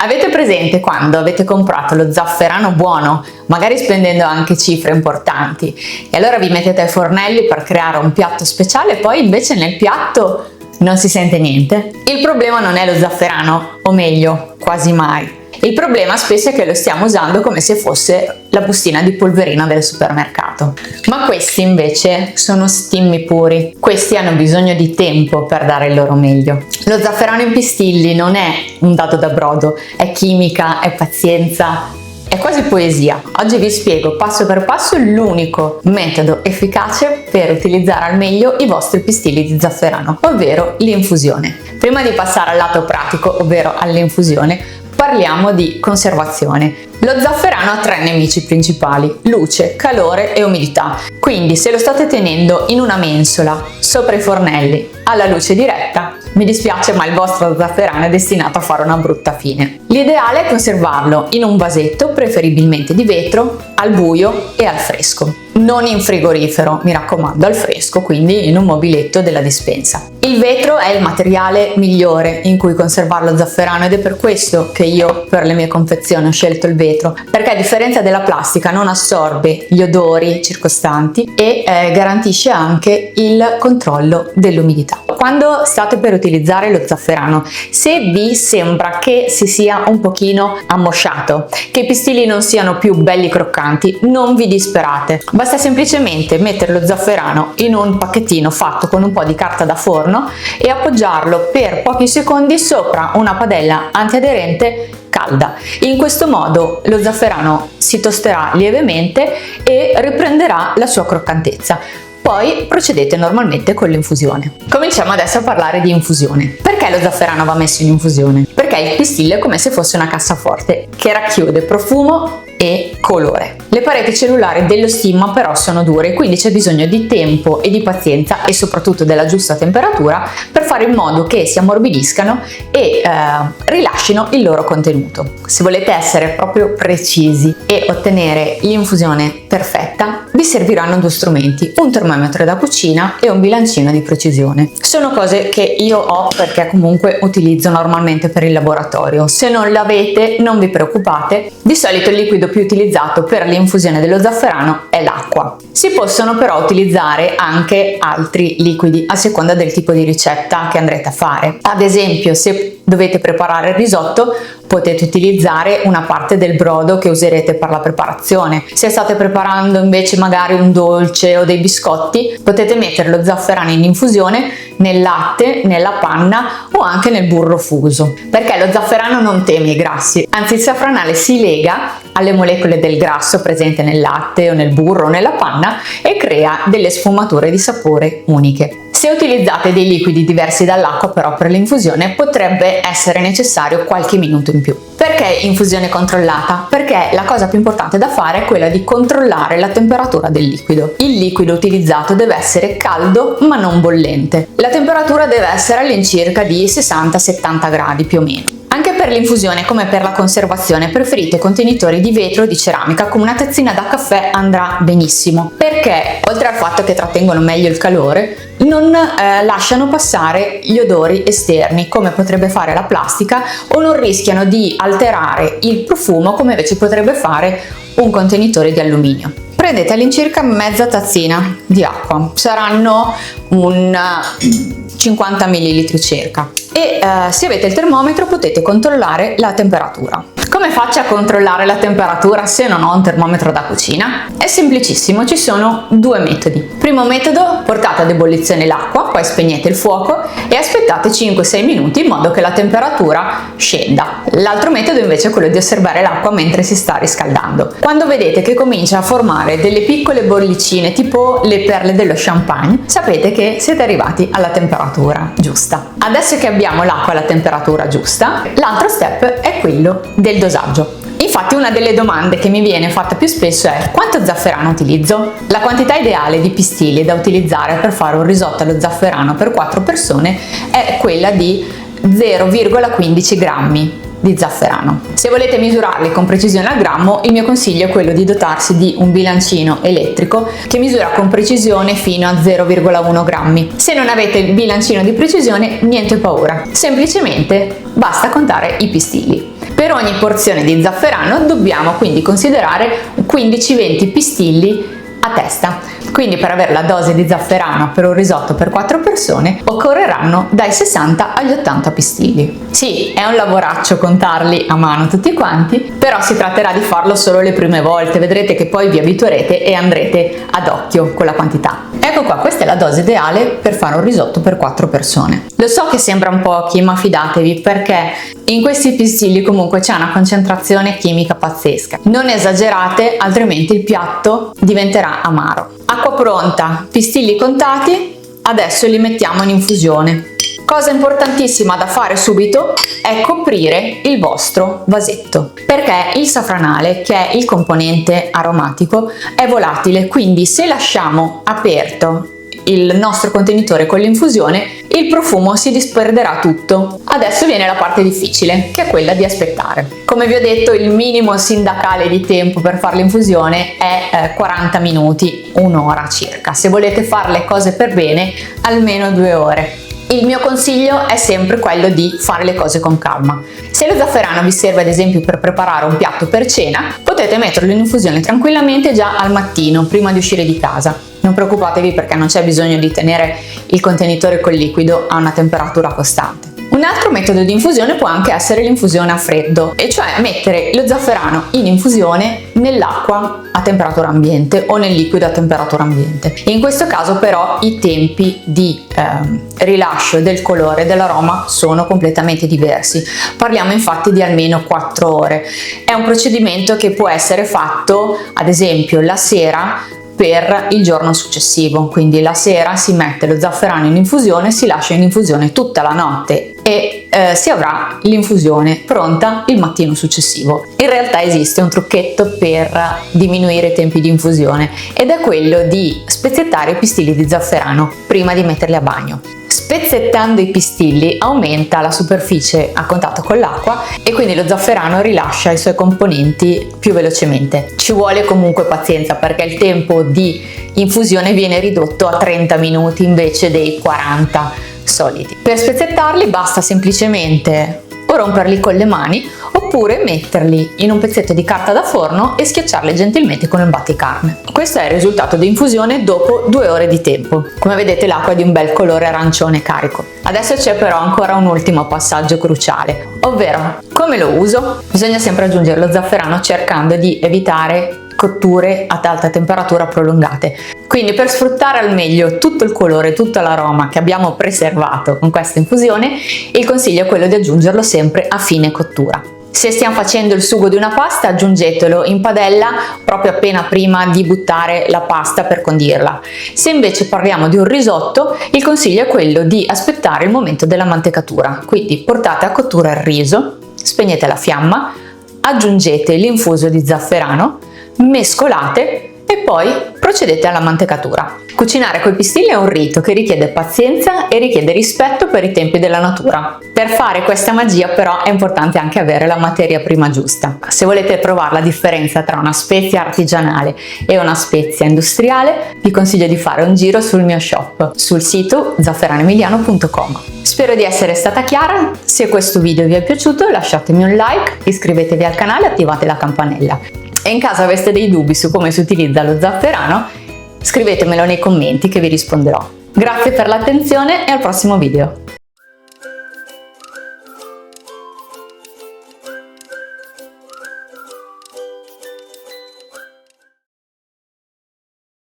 Avete presente quando avete comprato lo zafferano buono, magari spendendo anche cifre importanti, e allora vi mettete ai fornelli per creare un piatto speciale e poi invece nel piatto non si sente niente? Il problema non è lo zafferano, o meglio, quasi mai. Il problema spesso è che lo stiamo usando come se fosse la bustina di polverina del supermercato. Ma questi invece sono stimmi puri. Questi hanno bisogno di tempo per dare il loro meglio. Lo zafferano in pistilli non è un dado da brodo, è chimica, è pazienza, è quasi poesia. Oggi vi spiego passo per passo l'unico metodo efficace per utilizzare al meglio i vostri pistilli di zafferano, ovvero l'infusione. Prima di passare al lato pratico, ovvero all'infusione, parliamo di conservazione. Lo zafferano ha tre nemici principali: luce, calore e umidità. Quindi se lo state tenendo in una mensola, sopra i fornelli, alla luce diretta, mi dispiace ma il vostro zafferano è destinato a fare una brutta fine. L'ideale è conservarlo in un vasetto, preferibilmente di vetro, al buio e al fresco. Non in frigorifero, mi raccomando, al fresco, quindi in un mobiletto della dispensa. Il vetro è il materiale migliore in cui conservare lo zafferano ed è per questo che io per le mie confezioni ho scelto il vetro, perché a differenza della plastica non assorbe gli odori circostanti e garantisce anche il controllo dell'umidità. Quando state per utilizzare lo zafferano, se vi sembra che si sia un pochino ammosciato, che i pistilli non siano più belli croccanti, non vi disperate. Basta semplicemente mettere lo zafferano in un pacchettino fatto con un po' di carta da forno e appoggiarlo per pochi secondi sopra una padella antiaderente calda. In questo modo lo zafferano si tosterà lievemente e riprenderà la sua croccantezza. Poi procedete normalmente con l'infusione. Cominciamo adesso a parlare di infusione. Perché lo zafferano va messo in infusione? Perché il pistillo è come se fosse una cassaforte che racchiude profumo e colore. Le pareti cellulari dello stimma però sono dure, quindi c'è bisogno di tempo e di pazienza e soprattutto della giusta temperatura per fare in modo che si ammorbidiscano e rilascino il loro contenuto. Se volete essere proprio precisi e ottenere l'infusione perfetta, vi serviranno due strumenti: un termometro da cucina e un bilancino di precisione. Sono cose che io ho perché comunque utilizzo normalmente per il laboratorio. Se non l'avete, non vi preoccupate. Di solito il liquido più utilizzato per l'infusione dello zafferano è l'acqua. Si possono però utilizzare anche altri liquidi a seconda del tipo di ricetta che andrete a fare. Ad esempio, se dovete preparare il risotto, potete utilizzare una parte del brodo che userete per la preparazione. Se state preparando invece magari un dolce o dei biscotti, potete mettere lo zafferano in infusione nel latte, nella panna o anche nel burro fuso, perché lo zafferano non teme i grassi, anzi il safranale si lega alle molecole del grasso presente nel latte o nel burro o nella panna e crea delle sfumature di sapore uniche. Se utilizzate dei liquidi diversi dall'acqua però per l'infusione potrebbe essere necessario qualche minuto in più. Perché infusione controllata? Perché la cosa più importante da fare è quella di controllare la temperatura del liquido. Il liquido utilizzato deve essere caldo ma non bollente. La temperatura deve essere all'incirca di 60-70 gradi più o meno. Anche per l'infusione come per la conservazione preferite contenitori di vetro o di ceramica, come una tazzina da caffè andrà benissimo, perché oltre al fatto che trattengono meglio il calore non lasciano passare gli odori esterni come potrebbe fare la plastica o non rischiano di alterare il profumo come invece potrebbe fare un contenitore di alluminio. Prendete all'incirca mezza tazzina di acqua, saranno un 50 ml circa, e se avete il termometro potete controllare la temperatura. Come faccio a controllare la temperatura se non ho un termometro da cucina? È semplicissimo, ci sono due metodi. Primo metodo: portate ad ebollizione l'acqua, poi spegnete il fuoco e aspettate 5-6 minuti in modo che la temperatura scenda. L'altro metodo invece è quello di osservare l'acqua mentre si sta riscaldando. Quando vedete che comincia a formare delle piccole bollicine tipo le perle dello champagne, sapete che siete arrivati alla temperatura giusta. Adesso che abbiamo l'acqua alla temperatura giusta, l'altro step è quello del dosaggio. Infatti una delle domande che mi viene fatta più spesso è: quanto zafferano utilizzo? La quantità ideale di pistilli da utilizzare per fare un risotto allo zafferano per 4 persone è quella di 0,15 grammi di zafferano. Se volete misurarli con precisione al grammo, il mio consiglio è quello di dotarsi di un bilancino elettrico che misura con precisione fino a 0,1 grammi. Se non avete il bilancino di precisione, niente paura, semplicemente basta contare i pistilli. Per ogni porzione di zafferano dobbiamo quindi considerare 15-20 pistilli a testa. Quindi per avere la dose di zafferano per un risotto per 4 persone occorreranno dai 60 agli 80 pistilli. Sì, è un lavoraccio contarli a mano tutti quanti, però si tratterà di farlo solo le prime volte, vedrete che poi vi abituerete e andrete ad occhio con la quantità. Ecco qua, questa è la dose ideale per fare un risotto per 4 persone. Lo so che sembrano pochi, ma fidatevi, perché in questi pistilli comunque c'è una concentrazione chimica pazzesca. Non esagerate, altrimenti il piatto diventerà amaro. Acqua pronta, pistilli contati, adesso li mettiamo in infusione. Cosa importantissima da fare subito è coprire il vostro vasetto, perché il safranale, che è il componente aromatico, è volatile, quindi se lasciamo aperto il nostro contenitore con l'infusione, il profumo si disperderà tutto. Adesso viene la parte difficile, che è quella di aspettare. Come vi ho detto, il minimo sindacale di tempo per fare l'infusione è 40 minuti, un'ora circa. Se volete fare le cose per bene, almeno 2 ore. Il mio consiglio è sempre quello di fare le cose con calma. Se lo zafferano vi serve ad esempio per preparare un piatto per cena, potete metterlo in infusione tranquillamente già al mattino, prima di uscire di casa. Non preoccupatevi, perché non c'è bisogno di tenere il contenitore col liquido a una temperatura costante. Un altro metodo di infusione può anche essere l'infusione a freddo, e cioè mettere lo zafferano in infusione nell'acqua a temperatura ambiente o nel liquido a temperatura ambiente. In questo caso però i tempi di rilascio del colore e dell'aroma sono completamente diversi. Parliamo infatti di almeno 4 ore. È un procedimento che può essere fatto ad esempio la sera per il giorno successivo, quindi la sera si mette lo zafferano in infusione, si lascia in infusione tutta la notte e si avrà l'infusione pronta il mattino successivo. In realtà esiste un trucchetto per diminuire i tempi di infusione, ed è quello di spezzettare i pistilli di zafferano prima di metterli a bagno. Spezzettando i pistilli aumenta la superficie a contatto con l'acqua e quindi lo zafferano rilascia i suoi componenti più velocemente. Ci vuole comunque pazienza, perché il tempo di infusione viene ridotto a 30 minuti invece dei 40 soliti. Per spezzettarli basta semplicemente o romperli con le mani oppure metterli in un pezzetto di carta da forno e schiacciarli gentilmente con un batticarne. Questo è il risultato di infusione dopo 2 ore di tempo. Come vedete l'acqua è di un bel colore arancione carico. Adesso c'è però ancora un ultimo passaggio cruciale, ovvero come lo uso? Bisogna sempre aggiungere lo zafferano cercando di evitare cotture ad alta temperatura prolungate. Quindi per sfruttare al meglio tutto il colore, tutto l'aroma che abbiamo preservato con questa infusione, il consiglio è quello di aggiungerlo sempre a fine cottura. Se stiamo facendo il sugo di una pasta, aggiungetelo in padella proprio appena prima di buttare la pasta per condirla. Se invece parliamo di un risotto, il consiglio è quello di aspettare il momento della mantecatura. Quindi portate a cottura il riso, spegnete la fiamma, aggiungete l'infuso di zafferano, mescolate e poi procedete alla mantecatura. Cucinare coi pistilli è un rito che richiede pazienza e richiede rispetto per i tempi della natura. Per fare questa magia però è importante anche avere la materia prima giusta. Se volete provare la differenza tra una spezia artigianale e una spezia industriale, vi consiglio di fare un giro sul mio shop, sul sito zafferanoemiliano.com. Spero di essere stata chiara. Se questo video vi è piaciuto, lasciatemi un like, iscrivetevi al canale e attivate la campanella. E in caso aveste dei dubbi su come si utilizza lo zafferano, scrivetemelo nei commenti che vi risponderò. Grazie per l'attenzione e al prossimo video!